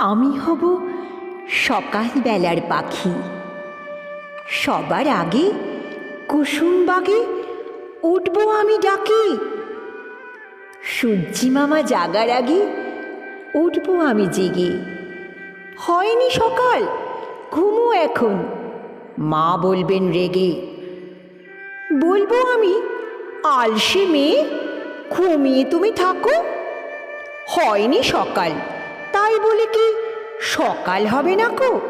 আমি হব সকালবেলার পাখি। সবার আগে কুসুমবাগে উঠব আমি ডাকে। সূর্যি মামা জাগার আগে উঠব আমি জেগে। হয়নি সকাল, ঘুমো এখন, মা বলবেন রেগে। বলবো আমি, আলসে মেয়ে, ঘুমিয়ে তুমি থাকো। হয়নি সকাল, তাই বলে কি সকাল হবে না কো?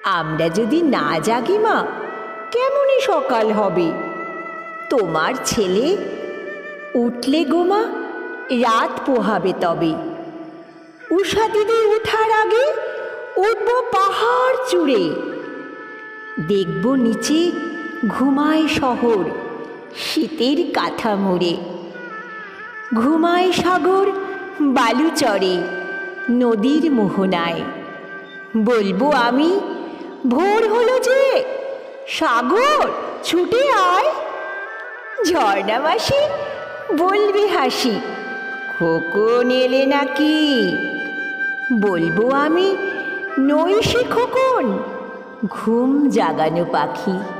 আমরা যদি না জাগি মা, কেমনই সকাল হবে? তোমার ছেলে উঠলে গো মা, রাত পোহাবে তবে। উষা দিদি উঠার আগে উঠব পাহাড় চূড়ে। দেখব নিচে ঘুমায় শহর শীতের কাঁথা মুড়ে। ঘুমায় সাগর বালুচরে নদীর মোহনায়। বলবো আমি, ভোর হলো যে, সাগর ছুটে আয়। ঝর্ণা মাসি বলবে হাসি, খোকন এলে নাকি? বলবো আমি, নই সে খোকন, ঘুম জাগানো পাখি।